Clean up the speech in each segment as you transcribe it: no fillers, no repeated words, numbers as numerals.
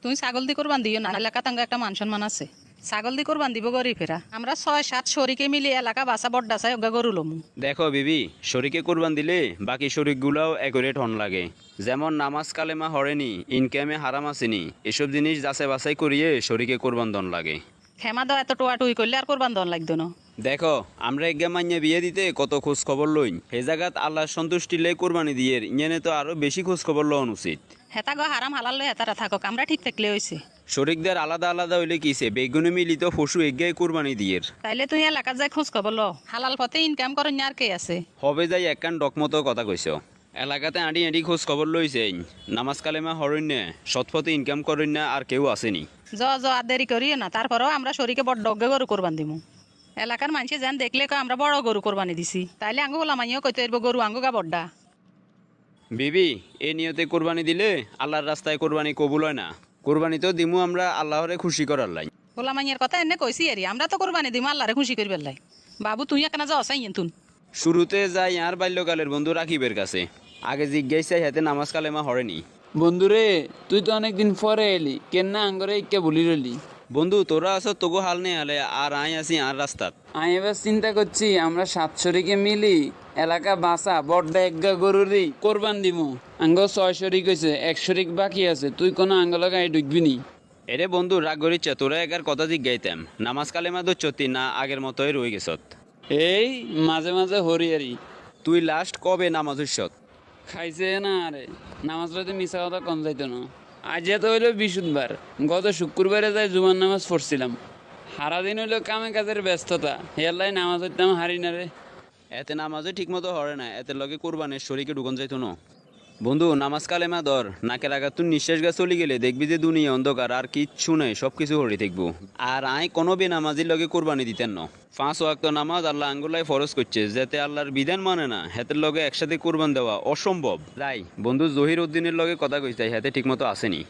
তুমি ছাগল দি কোরবান দিও না, এলাকা তাঙ্গা একটা মান সম্মান আছে। ছাগল দি কোরবান দিব গরি ফেরা। আমরা 6-7 শরিকে মিলে এলাকা বাসা বড্ডা চাই অজ্ঞা গরু লমু। দেখো বিবি, শরীকে কোরবান দিলে বাকি শরিকগুলাও একুরেট হন লাগে। যেমন নামাজ কালেমা হরেনি, ইনকামে হারাম আসেনি, এসব জিনিস যাচাই বাছাই করিয়ে শরীকে কোরবান দন লাগে। খেমা দাও এত টোয়া টুই করলে আর কোরবান দন লাগতো না। দেখো আমরা এগা মাইয়া বিয়ে দিতে কত খোঁজ খবর লইন, হে জায়গাত আল্লাহর সন্তুষ্টি লে কোরবানি দিয়ে ইয়েনে তো আরো বেশি খোঁজ খবর লওয়া উচিত। হেতা গো হারাম হালাল লই হেতারা থাকক, আমরা ঠিক থাকলে হইছে। শরিকদের আলাদা আলাদা হইলে কিসে বেগুনে মিলিত পশু এগাই কোরবানি দিয়ে তাইলে তুই এলাকার যাই খোঁজ খবর ল, হালাল পথে ইনকাম করেন আর কে আছে। হবে যাই একখান ডকমতো কথা কইস। এলাকাতে আঁটি আঁটি খোঁজ খবর লইছে, নামাজ কালেমা হরণ্য সৎপথে ইনকাম করেন না আর কেউ আসেনি। আর দেরি করিও না, তারপরেও আমরা শরীকে বড় অজ্ঞা গরু কোরবান দিমু। এলাকার মানুষে যেন দেখলে কয় আমরা বড় গরু কোরবানি দিছি, তাইলে আঙ্গু বলা মাইও কইতে এরব গরু আঙ্গু গা বড্ডা। বিবি, এই নিয়তে কোরবানি দিলে আল্লাহর রাস্তায় কোরবানি কবুল হয় না। কোরবানি তো দিমু আমরা আল্লাহরে খুশি করার লাই। বলা মাইয়ের কথা এনে কইছি এরি, আমরা তো কোরবানি দিমু আল্লাহরে খুশি করিবার লাই। বাবু তুই একনা যাও চাই তুন। শুরুতে যাই আর বাল্যকালের বন্ধু রাকিবের কাছে, আগে জিজ্ঞাসাই হাতে নামাজ কালেমা হরেনি। বন্ধুরে, তুই তো অনেকদিন পরে এলি, কেন আঙ্গরে ইকে বলি রলি? বন্ধু তোরা আছো তোগো হাল নেই আলে, আর আই আসি আর রাস্তাত। আমি এবার চিন্তা করছি আমরা 7 শরিকে মিলি এলাকা বাসা বড্ডা একগা গরুরই কোরবান দিমু। আঙ্গ 6 শরিক হয়েছে, 1 শরিক বাকি আছে, তুই কোনো আঙ্গলা গায়ে ঢুকবি নি? এরে বন্ধু রাগ করিচ্ছে, তোরা একার কথা জিজ্ঞাইতাম নামাজ কালেমা দোচ্ছতি না আগের মতোই রয়ে গেছত। এই মাঝে মাঝে হরিয়ারি। তুই লাস্ট কবে নামাজ হইছত? খাইছে না আরে, নামাজ রাতে মিশা কথা কম যাইতো না। আজ তো হইলো বৃহস্পতিবার, গত শুক্রবারে যাই জুমার নামাজ পড়ছিলাম। সারাদিন হইলো কামে কাজের ব্যস্ততা, হেয়াল্লাই নামাজ হইতাম হারি না রে। এতে নামাজও ঠিক মতো হরে না, এতে লগে কোরবানের শরীকে ঢুকন যাইতো না। বন্ধু নামাজ কালেমা ধর, নাকের আগা তুই নিঃশ্বাস গা চলি গেলে দেখবি যে দুনিয়া অন্ধকার আর কিচ্ছু নাই, সব কিছু হরি দেখবো। আর আই কোনো বেনামাজির লগে কোরবানি দিতেন না। 5 ওয়াক্ত নামাজ আল্লাহ আঙ্গুলাই ফরজ করছে, যাতে আল্লাহর বিধান মানে না হেতের লগে একসাথে কোরবান দেওয়া অসম্ভব। যাই বন্ধু জহির উদ্দিনের লগে কথা কইতে হেতে ঠিক মতো আসেনি।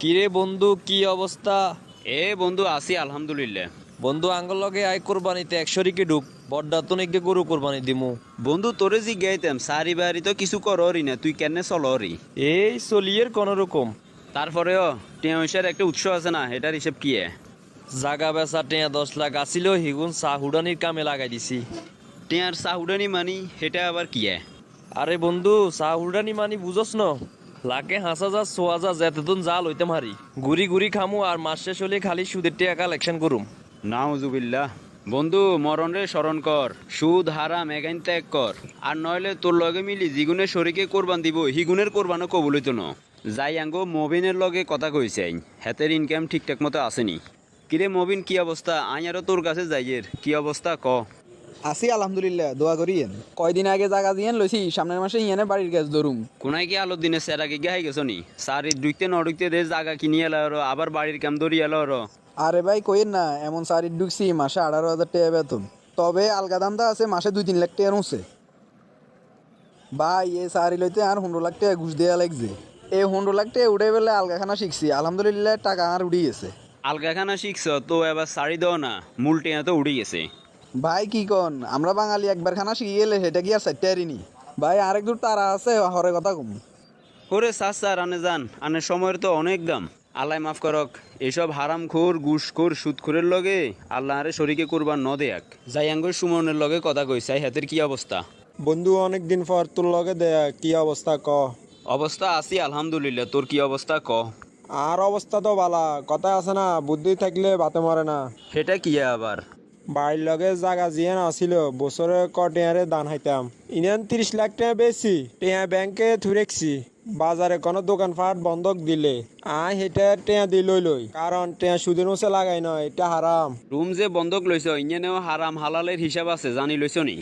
কিরে বন্ধু, কি অবস্থা? এ বন্ধু আসি আলহামদুলিল্লাহ। বন্ধু আঙ্গল লগে আই কোরবানিতে 1 শরিকে ঢুক, বড্ডা তো নাকি গরু কোরবানি দিমু। বন্ধু তোরে জিজ্ঞাইতাম সারি বাড়ি তো কিছু কররি না, তুই কেন চলরি? এই চলিয়ের কোন রকম। তারপরেও টিয়া পয়সার একটা উৎস আছে না, এটার হিসেব কি? জাগা বেচা টেয়া 10 লাখ আসিল, হিগুন চাহুডানির কামে লাগাই দিছি। টিয়ার সাহুডানি মানি সেটা আবার কি? আরে বন্ধু চাহুডানি মানি বুঝস ন, লাখে 5,000 6,000 যেতদিন জাল হইতে মারি ঘুরি ঘুরি খামু, আর মাস শেষ হলে খালি সুদের টেয়া কালেকশন করুম। নাউজুবিল্লাহ। বন্ধু মরণ রে স্মরণ কর, সুদ হারাম এগাইন ত্যাগ কর, আর নইলে তোর লগে মিলি জিগুনের শরীকে কোরবান দিব হিগুনের কোরবানও কবুল হইতো না। যাই আঙ্গো মবিনের লগে কথা কইছে, হেতের ইনকাম ঠিকঠাক মতো আসেনি। কিরে মবিন কি অবস্থা? আই আরো তোর কাছে যাইয়ের কি অবস্থা ক। আছি আলহামদুলিল্লাহ, দোয়া করিয়েন। কয়দিন আগে জায়গা দিয়েন লইছি, সামনের মাসে ইয়ানে বাড়ির গ্যাস ধরুম। কোনায় কি আলো দিনে সেরা কি গাই গেছ নি? সারি ঢুকতে ন ঢুকতে দে জায়গা কিনি এলো আবার বাড়ির কাম ধরি এলো। আরে ভাই কইেন না, এমন সারি ঢুকছি মাসে 18,000 টাকা বেতন, তবে আলগা দামটা আছে মাসে 2-3 লাখ টাকা উঠছে। ভাই এই সারি লইতে আর 15 লাখ টাকা ঘুষ দেওয়া লাগছে। এই 15 লাখ টাকা উঠে পেলে আলগাখানা শিখছি, আলহামদুলিল্লাহ টাকা আর উঠে গেছে। আলগাখানা শিখছ তো এবার সারি দাও না, মূল টেয়া তো উঠে গেছে। ভাই কি কন, আমরা বাঙালি একবার খানা শিখে গেলে সেটা কি আর চারটারি? ভাই আরেক দূর তারা আছে, হরে কথা কম। ওরে সার আনে যান, আনে সময়ের তো অনেক দাম। আল্লাহ মাফ করক, এসব হারামখোর ঘুষখোর সুদখোরের লগে আল্লাহ আরে শরীকে কোরবান ন দেয়াক। জাইয়াঙ্গর সুমনের লগে কথা কইসাই, হাতের কি অবস্থা? বন্ধু অনেক দিন পর তোর লগে দেয়া, কি অবস্থা ক? অবস্থা আছি আলহামদুলিল্লাহ, তোর কি অবস্থা ক? আর অবস্থা তো বালা, কথা আছে না বুদ্ধি থাকলে বাতে মরে না। সেটা কি আবার? বাড়ির লগে জাগা জিয়ান আসিল, বছরে টেয়ারে দান হাইতাম। ইনান 30 লাখ টাকা বেশি টেয়া ব্যাংকে থুরেছি। বাজারে কোনো দোকানপাট বন্ধক দিলে আয় হেটা টেয়া দি লই, কারণ টেয়া সুদের মুছে লাগাই নয়, এটা হারাম। রুম যে বন্ধক লইছ ইয়েনেও হারাম হালালের হিসাব আছে, জানি লইছ নি?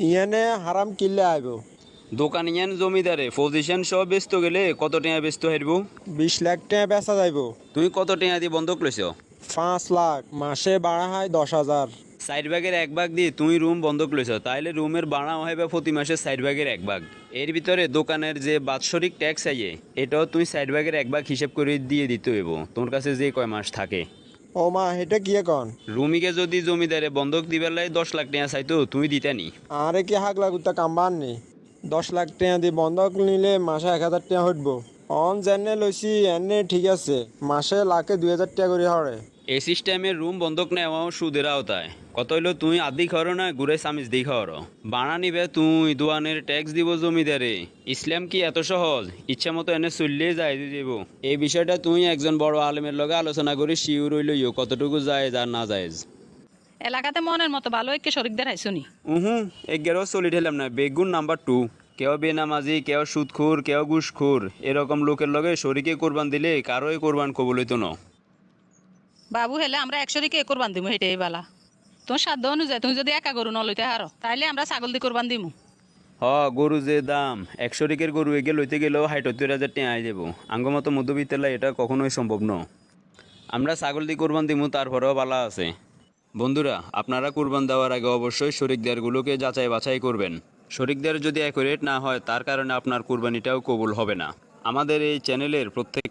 ইয়ানে হারাম কিনলে আইব। দোকান ইয়ান জমিদারে পজিশন সব ব্যস্ত গেলে কত টাকা ব্যস্ত হারবো? 20 লাখ টাকা বেচা যাইব। তুই কত টাকা দিয়ে বন্ধক লইছ? 5 লাখ, মাসে বাড়া হয় 10,000। 4 ভাগের 1 ভাগ দিয়ে তুই রুম বন্ধক লইছ, তাইলে রুমের ভাড়া হইবে প্রতি মাসে 4 ভাগের 1 ভাগ। এর ভিতরে দোকানের যে বাৎসরিক ট্যাক্স আইয়ে এটাও তুই 4 ভাগের 1 ভাগ হিসেব করে দিয়ে দিতে হইব তোর কাছে যে কয় মাস থাকে। ও মা এটা কি কন? রুমিকে যদি জমিদারে বন্ধক দিবার লাই 10 লাখ টাকা চাইতো তুই দিতানি? আরে কি হাক লাগুতা কামবান নেই। 10 লাখ টাকা দিয়ে বন্ধক নিলে মাসে 1,000 টাকা হইব। অন জেনে লইছি এনে ঠিক আছে মাসে লাখে 2000 টাকা করে হরে। এই সিস্টেমের রুম বন্ধক নেওয়াও সুদের আওতায়। কত হইলো তুই আদি খাওয়ারো না ঘুরে সামিজ দি খাওয়ারো। বানা নিবে তুই দোয়ানের ট্যাক্স দিব জমিদারে। ইসলাম কি এত সহজ? ইচ্ছা মতো এনে চললেই যায় দিব। এই বিষয়টা তুই একজন বড় আলেমের লগে আলোচনা করে শিউর হইলইও কতটুকু যায় আর না যায়। এলাকাতে মনের মতো ভালো একে শরিকদের হাইছুনি। এগারো চলি ঠেলাম না। বেগুন নাম্বার 2, কেউ বেনামাজি, কেউ সুদখোর, কেউ ঘুষখোর, এরকম লোকের লগে শরীকে কোরবান দিলে কারোই কোরবান কবুল হইতো না। বাবু হেলে আমরা এক শরিকে কোরবান দিমু হেঁটেই বালা। তোর সাধ্য অনুযায়ী তুমি যদি একা গরু নলইতে হারো তাইলে আমরা ছাগল দিয়ে কোরবান দিমু। গরু যে দাম, 1 শরিকের গরু এগে লইতে গেলেও 70,000 টাকা আই দেবো। আঙ্গমতো মধ্যবিত্তলা এটা কখনোই সম্ভব ন। আমরা ছাগল দিয়ে কোরবান দিমু, তারপরেও বালা আছে। বন্ধুরা, আপনারা কোরবান দেওয়ার আগে অবশ্যই শরিকদারগুলোকে যাচাই বাছাই করবেন। শরিকদার যদি অ্যাকুরেট না হয় তার কারণে আপনার কোরবানিটাও কবুল হবে না। আমাদের এই চ্যানেলের প্রত্যেক